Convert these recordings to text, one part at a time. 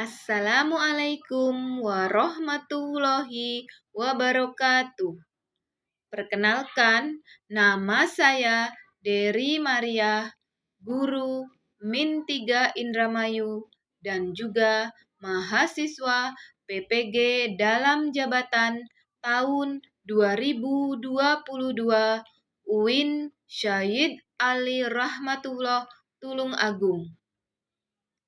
Assalamualaikum warahmatullahi wabarakatuh. Perkenalkan, nama saya Dery Maria, guru Min 3 Indramayu dan juga mahasiswa PPG dalam jabatan tahun 2022 UIN Syahid Ali Rahmatullah Tulung Agung.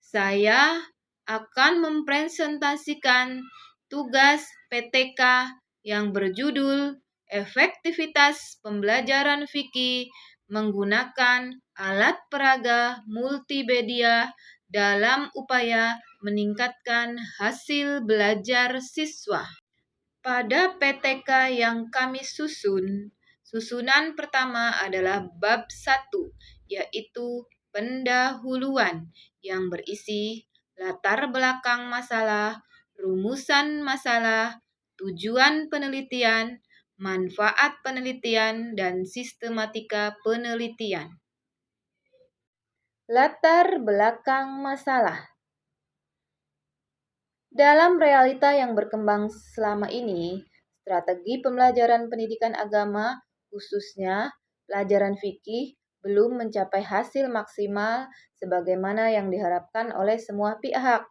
Saya akan mempresentasikan tugas PTK yang berjudul Efektivitas Pembelajaran Fikih Menggunakan Alat Peraga Multimedia dalam upaya meningkatkan hasil belajar siswa. Pada PTK yang kami susunan pertama adalah bab 1, yaitu pendahuluan yang berisi latar belakang masalah, rumusan masalah, tujuan penelitian, manfaat penelitian, dan sistematika penelitian. Latar belakang masalah. Dalam realita yang berkembang selama ini, strategi pembelajaran pendidikan agama, khususnya pelajaran fikih, belum mencapai hasil maksimal sebagaimana yang diharapkan oleh semua pihak.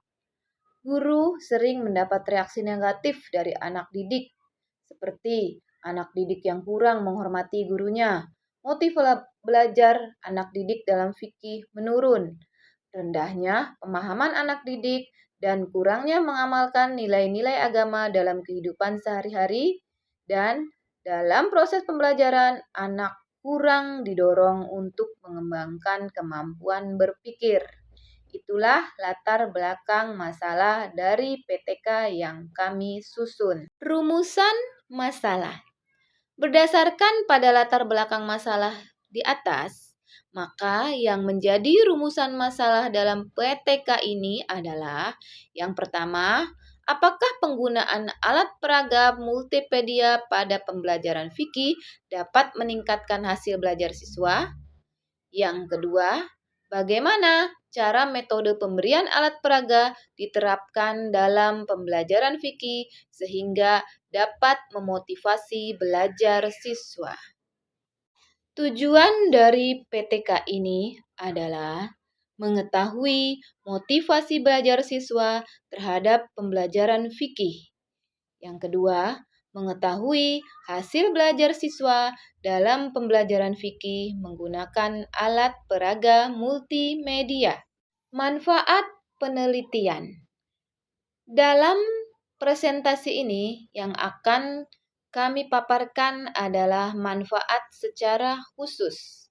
Guru sering mendapat reaksi negatif dari anak didik, seperti anak didik yang kurang menghormati gurunya, motif belajar anak didik dalam fikih menurun, rendahnya pemahaman anak didik, dan kurangnya mengamalkan nilai-nilai agama dalam kehidupan sehari-hari, dan dalam proses pembelajaran, anak kurang didorong untuk mengembangkan kemampuan berpikir. Itulah latar belakang masalah dari PTK yang kami susun. Rumusan masalah. Berdasarkan pada latar belakang masalah di atas, maka yang menjadi rumusan masalah dalam PTK ini adalah yang pertama, apakah penggunaan alat peraga multimedia pada pembelajaran fikih dapat meningkatkan hasil belajar siswa? Yang kedua, bagaimana cara metode pemberian alat peraga diterapkan dalam pembelajaran fikih sehingga dapat memotivasi belajar siswa? Tujuan dari PTK ini adalah mengetahui motivasi belajar siswa terhadap pembelajaran fikih. Yang kedua, mengetahui hasil belajar siswa dalam pembelajaran fikih menggunakan alat peraga multimedia. Manfaat penelitian. Dalam presentasi ini yang akan kami paparkan adalah manfaat secara khusus.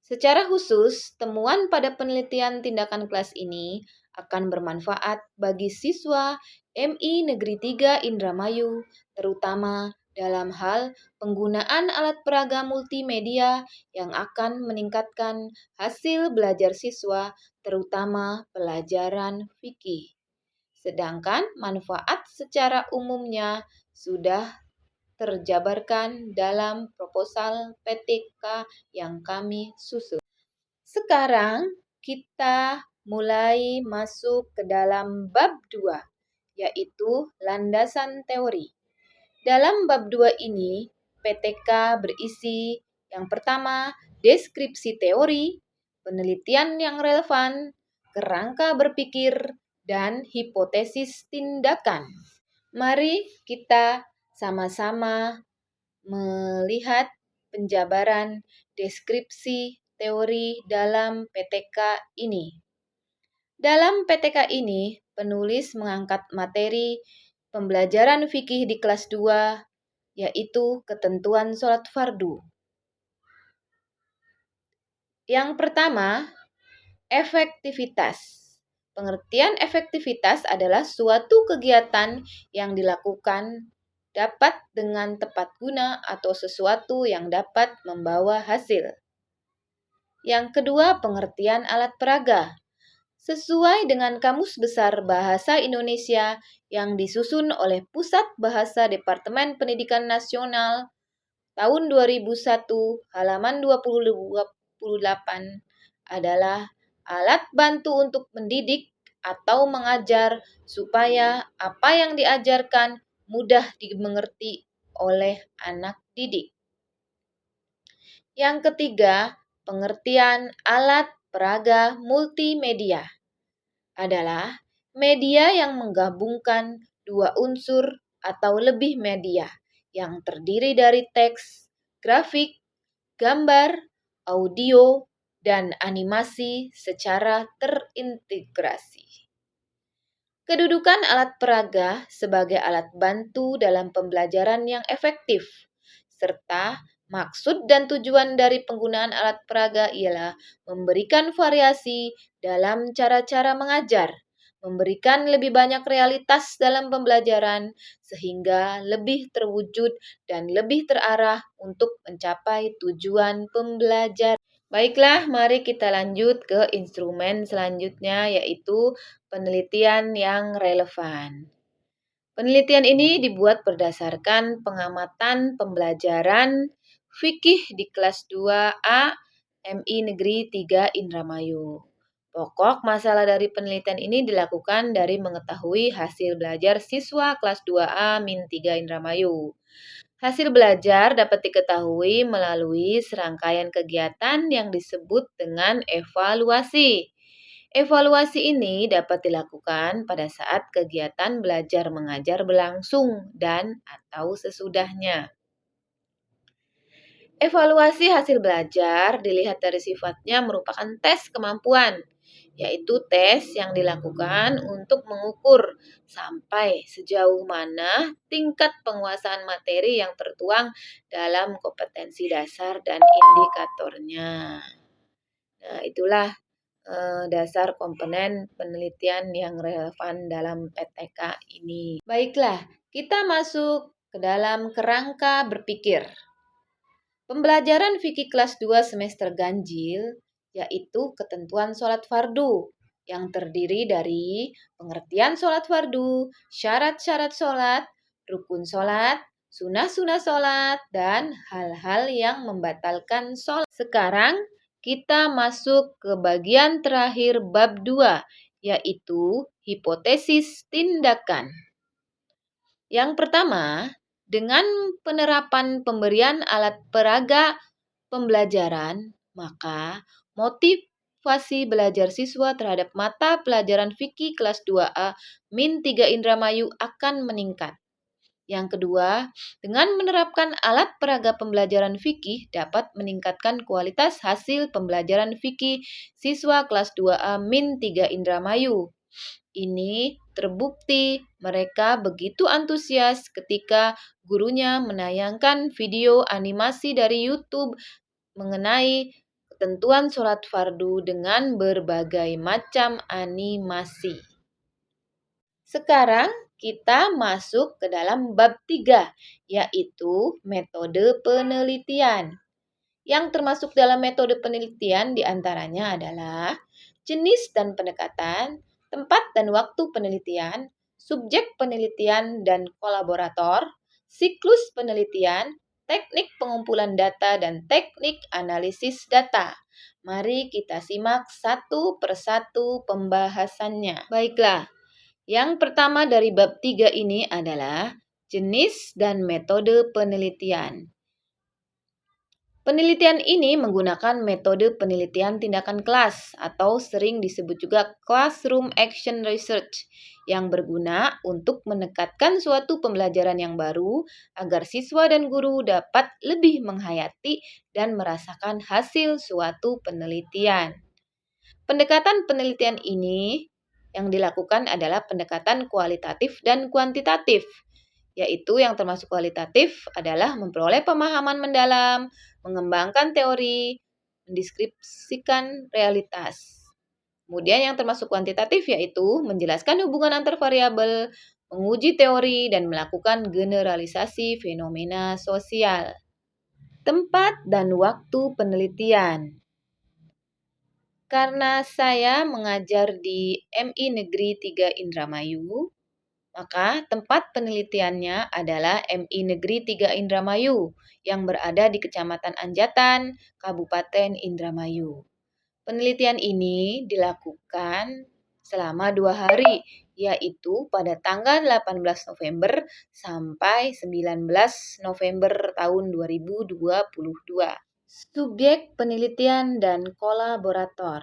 Secara khusus, temuan pada penelitian tindakan kelas ini akan bermanfaat bagi siswa MI Negeri 3 Indramayu, terutama dalam hal penggunaan alat peraga multimedia yang akan meningkatkan hasil belajar siswa, terutama pelajaran fikih. Sedangkan manfaat secara umumnya sudah terjabarkan dalam proposal PTK yang kami susun. Sekarang kita mulai masuk ke dalam bab 2, yaitu landasan teori. Dalam bab 2 ini, PTK berisi yang pertama, deskripsi teori, penelitian yang relevan, kerangka berpikir, dan hipotesis tindakan. Mari kita sama-sama melihat penjabaran deskripsi teori dalam PTK ini. Dalam PTK ini, penulis mengangkat materi pembelajaran fikih di kelas 2, yaitu ketentuan sholat fardu. Yang pertama, efektivitas. Pengertian efektivitas adalah suatu kegiatan yang dilakukan dapat dengan tepat guna atau sesuatu yang dapat membawa hasil. Yang kedua, pengertian alat peraga. Sesuai dengan Kamus Besar Bahasa Indonesia yang disusun oleh Pusat Bahasa Departemen Pendidikan Nasional tahun 2001, halaman 28 adalah alat bantu untuk mendidik atau mengajar supaya apa yang diajarkan mudah dimengerti oleh anak didik. Yang ketiga, pengertian alat peraga multimedia adalah media yang menggabungkan dua unsur atau lebih media yang terdiri dari teks, grafik, gambar, audio, dan animasi secara terintegrasi. Kedudukan alat peraga sebagai alat bantu dalam pembelajaran yang efektif, serta maksud dan tujuan dari penggunaan alat peraga ialah memberikan variasi dalam cara-cara mengajar, memberikan lebih banyak realitas dalam pembelajaran, sehingga lebih terwujud dan lebih terarah untuk mencapai tujuan pembelajaran. Baiklah, mari kita lanjut ke instrumen selanjutnya, yaitu penelitian yang relevan. Penelitian ini dibuat berdasarkan pengamatan pembelajaran fikih di kelas 2A MI Negeri 3 Indramayu. Pokok masalah dari penelitian ini dilakukan dari mengetahui hasil belajar siswa kelas 2A Min 3 Indramayu. Hasil belajar dapat diketahui melalui serangkaian kegiatan yang disebut dengan evaluasi. Evaluasi ini dapat dilakukan pada saat kegiatan belajar mengajar berlangsung dan atau sesudahnya. Evaluasi hasil belajar dilihat dari sifatnya merupakan tes kemampuan, yaitu tes yang dilakukan untuk mengukur sampai sejauh mana tingkat penguasaan materi yang tertuang dalam kompetensi dasar dan indikatornya. Nah, itulah dasar komponen penelitian yang relevan dalam PTK ini. Baiklah, kita masuk ke dalam kerangka berpikir. Pembelajaran fikih kelas 2 semester ganjil yaitu ketentuan sholat fardu yang terdiri dari pengertian sholat fardu, syarat-syarat sholat, rukun sholat, sunah-sunah sholat, dan hal-hal yang membatalkan sholat. Sekarang kita masuk ke bagian terakhir bab 2, yaitu hipotesis tindakan. Yang pertama, dengan penerapan pemberian alat peraga pembelajaran, maka motivasi belajar siswa terhadap mata pelajaran fikih kelas 2A Min 3 Indramayu akan meningkat. Yang kedua, dengan menerapkan alat peraga pembelajaran fikih dapat meningkatkan kualitas hasil pembelajaran fikih siswa kelas 2A Min 3 Indramayu. Ini terbukti mereka begitu antusias ketika gurunya menayangkan video animasi dari YouTube mengenai ketentuan sholat fardu dengan berbagai macam animasi. Sekarang kita masuk ke dalam bab 3, yaitu metode penelitian. Yang termasuk dalam metode penelitian diantaranya adalah jenis dan pendekatan, tempat dan waktu penelitian, subjek penelitian dan kolaborator, siklus penelitian, teknik pengumpulan data, dan teknik analisis data. Mari kita simak satu persatu pembahasannya. Baiklah, yang pertama dari bab 3 ini adalah jenis dan metode penelitian. Penelitian ini menggunakan metode penelitian tindakan kelas atau sering disebut juga classroom action research yang berguna untuk menekatkan suatu pembelajaran yang baru agar siswa dan guru dapat lebih menghayati dan merasakan hasil suatu penelitian. Pendekatan penelitian ini yang dilakukan adalah pendekatan kualitatif dan kuantitatif, yaitu yang termasuk kualitatif adalah memperoleh pemahaman mendalam, mengembangkan teori, mendeskripsikan realitas. Kemudian yang termasuk kuantitatif yaitu menjelaskan hubungan antar variabel, menguji teori, dan melakukan generalisasi fenomena sosial. Tempat dan waktu penelitian. Karena saya mengajar di MI Negeri 3 Indramayu, maka tempat penelitiannya adalah MI Negeri 3 Indramayu yang berada di Kecamatan Anjatan, Kabupaten Indramayu. Penelitian ini dilakukan selama 2 hari, yaitu pada tanggal 18 November sampai 19 November tahun 2022. Subjek penelitian dan kolaborator.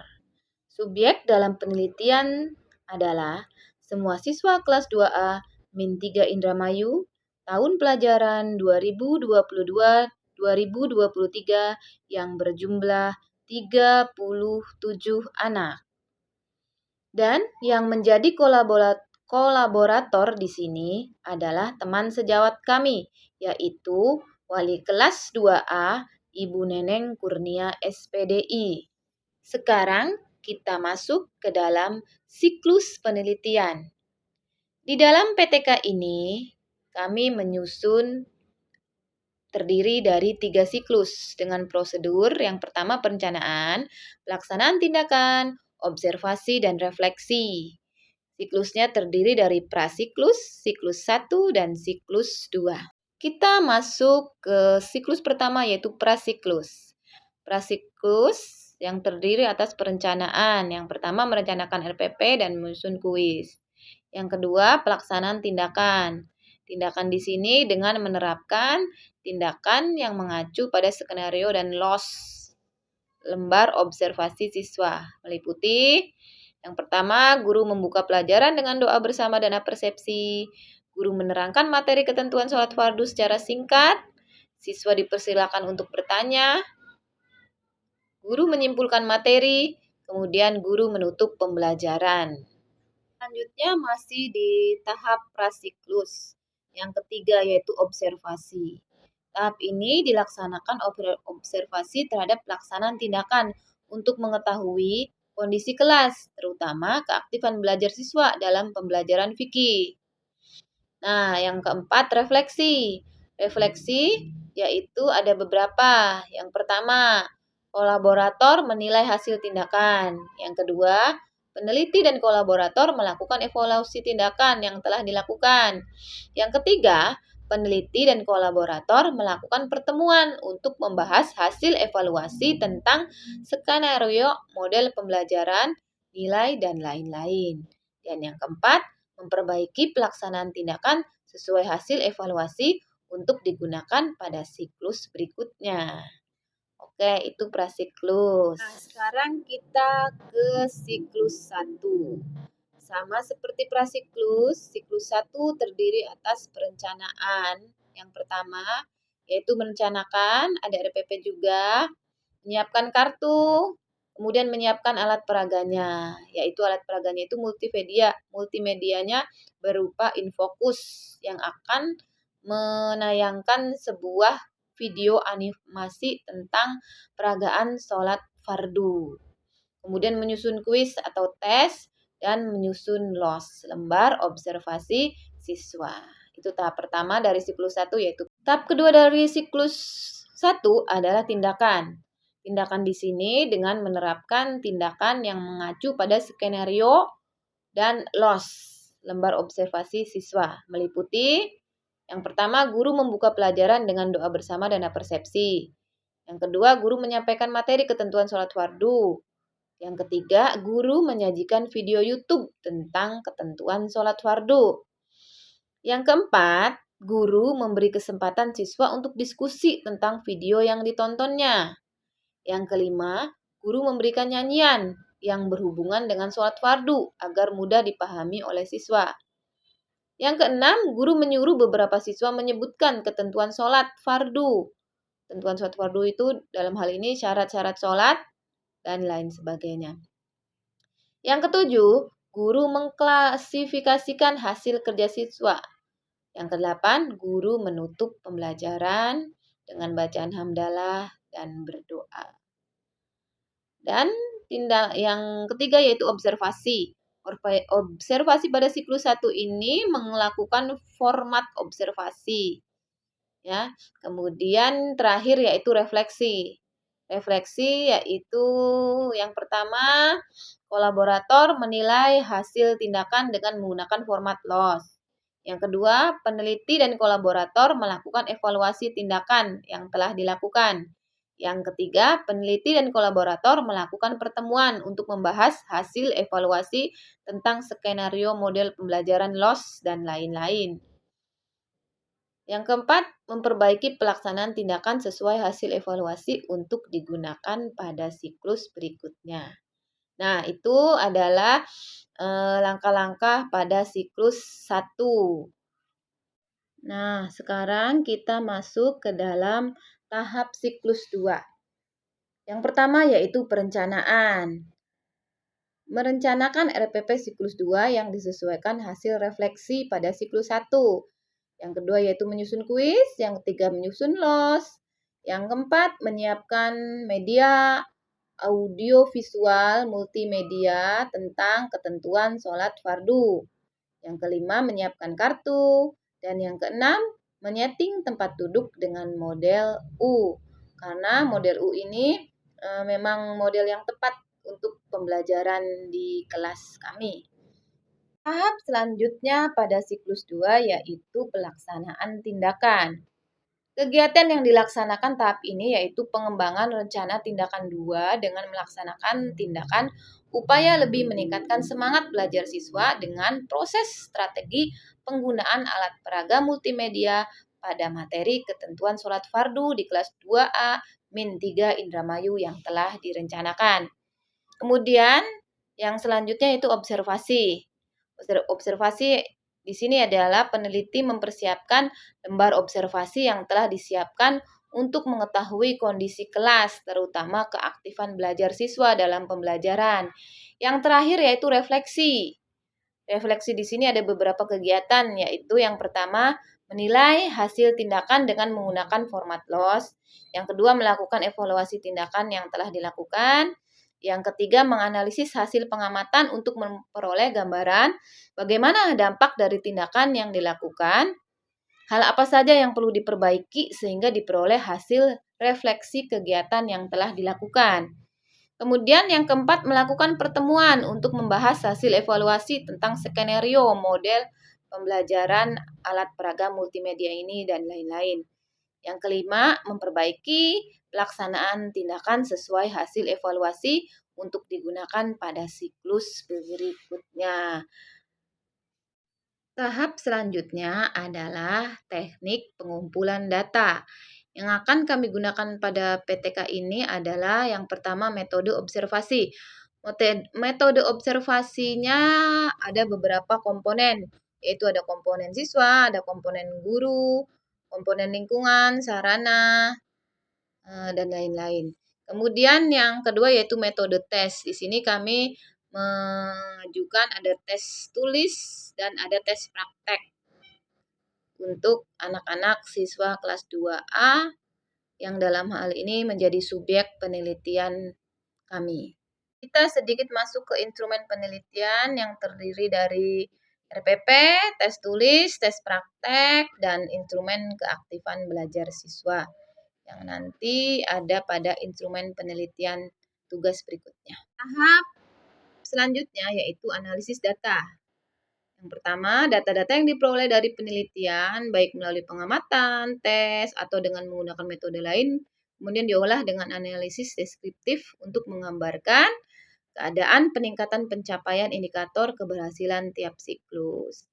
Subjek dalam penelitian adalah semua siswa kelas 2A Min 3 Indramayu tahun pelajaran 2022-2023 yang berjumlah 37 anak. Dan yang menjadi kolaborator di sini adalah teman sejawat kami, yaitu wali kelas 2A Ibu Neneng Kurnia SPDI. Sekarang kita masuk ke dalam siklus penelitian. Di dalam PTK ini, kami menyusun terdiri dari 3 siklus dengan prosedur yang pertama perencanaan, pelaksanaan tindakan, observasi, dan refleksi. Siklusnya terdiri dari prasiklus, siklus 1, dan siklus 2. Kita masuk ke siklus pertama yaitu prasiklus. Prasiklus yang terdiri atas perencanaan. Yang pertama merencanakan RPP dan menyusun kuis. Yang kedua pelaksanaan tindakan. Tindakan di sini dengan menerapkan tindakan yang mengacu pada skenario dan LOS, lembar observasi siswa, meliputi yang pertama, guru membuka pelajaran dengan doa bersama dan persepsi. Guru menerangkan materi ketentuan sholat fardu secara singkat. Siswa dipersilakan untuk bertanya. Guru menyimpulkan materi, kemudian guru menutup pembelajaran. Selanjutnya masih di tahap prasiklus. Yang ketiga yaitu observasi. Tahap ini dilaksanakan observasi terhadap pelaksanaan tindakan untuk mengetahui kondisi kelas, terutama keaktifan belajar siswa dalam pembelajaran fikih. Nah, yang keempat refleksi. Refleksi yaitu ada beberapa. Yang pertama, kolaborator menilai hasil tindakan. Yang kedua, peneliti dan kolaborator melakukan evaluasi tindakan yang telah dilakukan. Yang ketiga, peneliti dan kolaborator melakukan pertemuan untuk membahas hasil evaluasi tentang skenario, model pembelajaran, nilai, dan lain-lain. Dan yang keempat, memperbaiki pelaksanaan tindakan sesuai hasil evaluasi untuk digunakan pada siklus berikutnya. Oke, itu prasiklus. Nah, sekarang kita ke siklus 1. Sama seperti prasiklus, siklus 1 terdiri atas perencanaan. Yang pertama, yaitu merencanakan, ada RPP juga, menyiapkan kartu, kemudian menyiapkan alat peraganya, yaitu alat peraganya itu multimedia. Multimedianya berupa infocus yang akan menayangkan sebuah video animasi tentang peragaan sholat fardu. Kemudian menyusun kuis atau tes dan menyusun LOS, lembar observasi siswa. Itu tahap pertama dari siklus 1 yaitu. Tahap kedua dari siklus 1 adalah tindakan. Tindakan di sini dengan menerapkan tindakan yang mengacu pada skenario dan LOS, lembar observasi siswa, meliputi yang pertama, guru membuka pelajaran dengan doa bersama dan persepsi. Yang kedua, guru menyampaikan materi ketentuan sholat fardu. Yang ketiga, guru menyajikan video YouTube tentang ketentuan sholat fardu. Yang keempat, guru memberi kesempatan siswa untuk diskusi tentang video yang ditontonnya. Yang kelima, guru memberikan nyanyian yang berhubungan dengan sholat fardu agar mudah dipahami oleh siswa. Yang keenam, guru menyuruh beberapa siswa menyebutkan ketentuan sholat fardu. Ketentuan sholat fardu itu dalam hal ini syarat-syarat sholat dan lain sebagainya. Yang ketujuh, guru mengklasifikasikan hasil kerja siswa. Yang kedelapan, guru menutup pembelajaran dengan bacaan hamdalah dan berdoa. Dan yang ketiga yaitu observasi. Observasi pada siklus 1 ini melakukan format observasi. Ya. Kemudian terakhir yaitu refleksi. Refleksi yaitu yang pertama, kolaborator menilai hasil tindakan dengan menggunakan format LOS. Yang kedua, peneliti dan kolaborator melakukan evaluasi tindakan yang telah dilakukan. Yang ketiga, peneliti dan kolaborator melakukan pertemuan untuk membahas hasil evaluasi tentang skenario model pembelajaran LOS dan lain-lain. Yang keempat, memperbaiki pelaksanaan tindakan sesuai hasil evaluasi untuk digunakan pada siklus berikutnya. Nah, itu adalah langkah-langkah pada siklus 1. Nah, sekarang kita masuk ke dalam tahap siklus 2. Yang pertama yaitu perencanaan. Merencanakan RPP siklus 2 yang disesuaikan hasil refleksi pada siklus 1. Yang kedua yaitu menyusun kuis, yang ketiga menyusun LOS, yang keempat menyiapkan media audio visual multimedia tentang ketentuan sholat fardu. Yang kelima menyiapkan kartu, dan yang keenam menyeting tempat duduk dengan model U. Karena model U ini memang model yang tepat untuk pembelajaran di kelas kami. Tahap selanjutnya pada siklus 2 yaitu pelaksanaan tindakan. Kegiatan yang dilaksanakan tahap ini yaitu pengembangan rencana tindakan 2 dengan melaksanakan tindakan upaya lebih meningkatkan semangat belajar siswa dengan proses strategi penggunaan alat peraga multimedia pada materi ketentuan sholat fardu di kelas 2A-3 Indramayu yang telah direncanakan. Kemudian yang selanjutnya itu observasi. Observasi di sini adalah peneliti mempersiapkan lembar observasi yang telah disiapkan untuk mengetahui kondisi kelas, terutama keaktifan belajar siswa dalam pembelajaran. Yang terakhir yaitu refleksi. Refleksi di sini ada beberapa kegiatan, yaitu yang pertama menilai hasil tindakan dengan menggunakan format LOS. Yang kedua melakukan evaluasi tindakan yang telah dilakukan. Yang ketiga, menganalisis hasil pengamatan untuk memperoleh gambaran bagaimana dampak dari tindakan yang dilakukan, hal apa saja yang perlu diperbaiki sehingga diperoleh hasil refleksi kegiatan yang telah dilakukan. Kemudian yang keempat, melakukan pertemuan untuk membahas hasil evaluasi tentang skenario model pembelajaran alat peraga multimedia ini dan lain-lain. Yang kelima, memperbaiki pelaksanaan tindakan sesuai hasil evaluasi untuk digunakan pada siklus berikutnya. Tahap selanjutnya adalah teknik pengumpulan data. Yang akan kami gunakan pada PTK ini adalah yang pertama metode observasi. Metode observasinya ada beberapa komponen, yaitu ada komponen siswa, ada komponen guru, komponen lingkungan, sarana, dan lain-lain. Kemudian yang kedua yaitu metode tes. Di sini kami mengajukan ada tes tulis dan ada tes praktek untuk anak-anak siswa kelas 2A yang dalam hal ini menjadi subjek penelitian kami. Kita sedikit masuk ke instrumen penelitian yang terdiri dari RPP, tes tulis, tes praktek, dan instrumen keaktifan belajar siswa yang nanti ada pada instrumen penelitian tugas berikutnya. Tahap selanjutnya yaitu analisis data. Yang pertama, data-data yang diperoleh dari penelitian, baik melalui pengamatan, tes, atau dengan menggunakan metode lain, kemudian diolah dengan analisis deskriptif untuk menggambarkan keadaan peningkatan pencapaian indikator keberhasilan tiap siklus.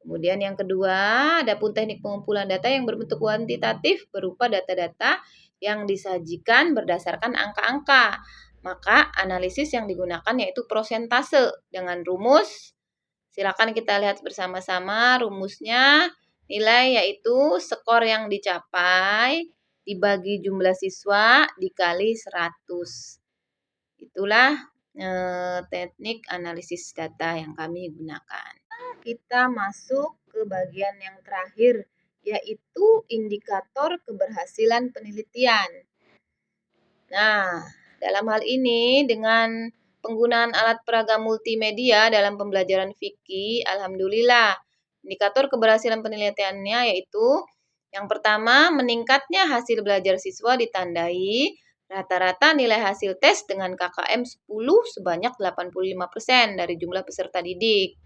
Kemudian yang kedua, ada pun teknik pengumpulan data yang berbentuk kuantitatif berupa data-data yang disajikan berdasarkan angka-angka. Maka analisis yang digunakan yaitu prosentase dengan rumus. Silakan kita lihat bersama-sama rumusnya. Nilai yaitu skor yang dicapai dibagi jumlah siswa dikali 100. Itulah teknik analisis data yang kami gunakan. Kita masuk ke bagian yang terakhir, yaitu indikator keberhasilan penelitian. Nah, dalam hal ini dengan penggunaan alat peraga multimedia dalam pembelajaran fikih, alhamdulillah, indikator keberhasilan penelitiannya yaitu yang pertama, meningkatnya hasil belajar siswa ditandai rata-rata nilai hasil tes dengan KKM 10 sebanyak 85% dari jumlah peserta didik.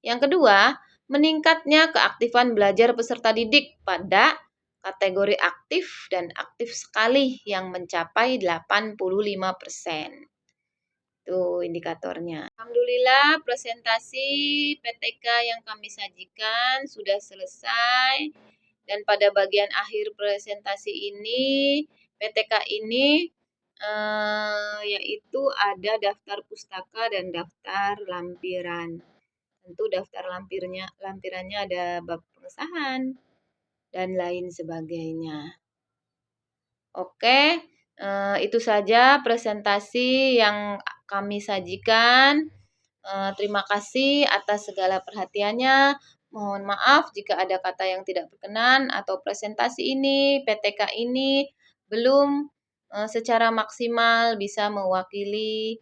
Yang kedua, meningkatnya keaktifan belajar peserta didik pada kategori aktif dan aktif sekali yang mencapai 85%. Tuh indikatornya. Alhamdulillah presentasi PTK yang kami sajikan sudah selesai. Dan pada bagian akhir presentasi ini, PTK ini yaitu ada daftar pustaka dan daftar lampiran. Tentu daftar lampirannya ada bab pengesahan dan lain sebagainya. Oke, itu saja presentasi yang kami sajikan. Terima kasih atas segala perhatiannya. Mohon maaf jika ada kata yang tidak berkenan atau presentasi ini, PTK ini belum secara maksimal bisa mewakili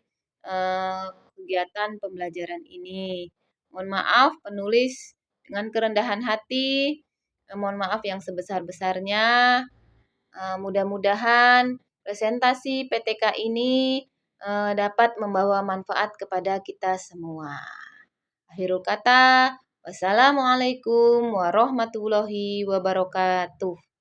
kegiatan pembelajaran ini. Mohon maaf penulis dengan kerendahan hati. Mohon maaf yang sebesar-besarnya. Mudah-mudahan presentasi PTK ini dapat membawa manfaat kepada kita semua. Akhirul kata, wassalamualaikum warahmatullahi wabarakatuh.